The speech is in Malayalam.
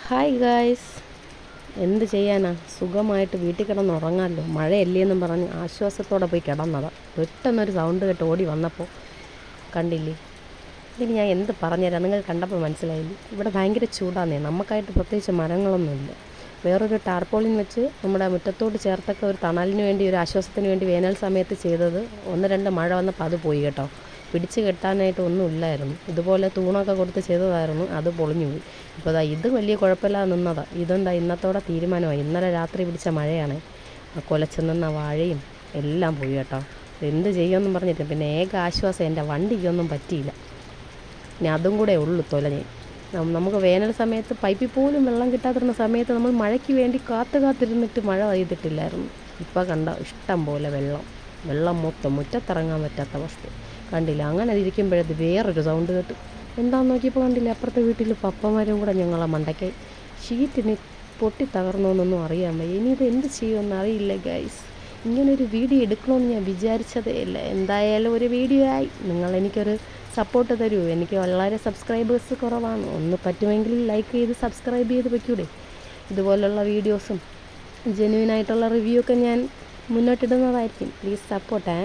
ഹായ് ഗായ്സ്, എന്ത് ചെയ്യാനാ, സുഖമായിട്ട് വീട്ടിൽ കിടന്നുറങ്ങാമല്ലോ. മഴയല്ലേന്നും പറഞ്ഞ് ആശ്വാസത്തോടെ പോയി കിടന്നതാണ്. പെട്ടെന്നൊരു സൗണ്ട് കേട്ട് ഓടി വന്നപ്പോൾ കണ്ടില്ലേ. ഇതിന് ഞാൻ എന്ത് പറഞ്ഞുതരാം, നിങ്ങൾ കണ്ടപ്പോൾ മനസ്സിലായില്ലേ. ഇവിടെ ഭയങ്കര ചൂടാന്നേ. നമുക്കായിട്ട് പ്രത്യേകിച്ച് മരങ്ങളൊന്നുമില്ല. വേറൊരു ടാർപോളിൻ വെച്ച് നമ്മുടെ മുറ്റത്തോട് ചേർത്തൊക്കെ ഒരു തണലിന് വേണ്ടി, ഒരു ആശ്വാസത്തിന് വേണ്ടി വേനൽ സമയത്ത് ചെയ്തത്. 1-2 മഴ വന്നപ്പോൾ അത് പോയി കേട്ടോ. പിടിച്ച് കെട്ടാനായിട്ട് ഒന്നും ഇല്ലായിരുന്നു. ഇതുപോലെ തൂണൊക്കെ കൊടുത്ത് ചെയ്തതായിരുന്നു, അത് പൊളിഞ്ഞു പോയി. ഇപ്പോൾ ഇത് വലിയ കുഴപ്പമില്ലാതെ നിന്നതാണ്. ഇതെന്താ ഇന്നത്തോടെ തീരുമാനമായി. ഇന്നലെ രാത്രി പിടിച്ച മഴയാണ്. കുലച്ച് നിന്ന വാഴയും എല്ലാം പോയി കേട്ടോ. എന്ത് ചെയ്യുമെന്നും പറഞ്ഞിട്ട് പിന്നെ ഏക ആശ്വാസം, എൻ്റെ വണ്ടിക്കൊന്നും പറ്റിയില്ല. ഇനി അതും കൂടെ ഉള്ളു തൊലഞ്ഞ്. നമുക്ക് വേനൽ സമയത്ത് പൈപ്പിൽ പോലും വെള്ളം കിട്ടാതിരുന്ന സമയത്ത് നമ്മൾ മഴയ്ക്ക് വേണ്ടി കാത്തിരുന്നിട്ട് മഴ പെയ്തിട്ടില്ലായിരുന്നു. ഇപ്പോൾ കണ്ട ഇഷ്ടം പോലെ വെള്ളം മൊത്തം, മുറ്റത്തിറങ്ങാൻ പറ്റാത്ത അവസ്ഥ കണ്ടില്ല. അങ്ങനെ ഇരിക്കുമ്പോഴത് വേറൊരു സൗണ്ട് കേട്ടു. എന്താണെന്ന് നോക്കിയപ്പോൾ കണ്ടില്ല, അപ്പുറത്തെ വീട്ടിൽ പപ്പമാരും കൂടെ ഞങ്ങളെ മണ്ടയ്ക്ക് ഷീറ്റിന് പൊട്ടി തകർന്നോന്നൊന്നും അറിയാൻ വയ്യ. ഇനി ഇത് എന്ത് ചെയ്യുമെന്ന് അറിയില്ല ഗൈസ്. ഇങ്ങനൊരു വീഡിയോ എടുക്കണമെന്ന് ഞാൻ വിചാരിച്ചതേ ഇല്ല. എന്തായാലും ഒരു വീഡിയോ ആയി. നിങ്ങളെനിക്കൊരു സപ്പോർട്ട് തരൂ. എനിക്ക് വളരെ സബ്സ്ക്രൈബേഴ്സ് കുറവാണ്. ഒന്ന് പറ്റുമെങ്കിൽ ലൈക്ക് ചെയ്ത് സബ്സ്ക്രൈബ് ചെയ്ത് വയ്ക്കൂടെ. ഇതുപോലുള്ള വീഡിയോസും ജെന്യുവിനായിട്ടുള്ള റിവ്യൂ ഒക്കെ ഞാൻ മുന്നോട്ടിടുന്നതായിരിക്കും. പ്ലീസ് സപ്പോർട്ടേ.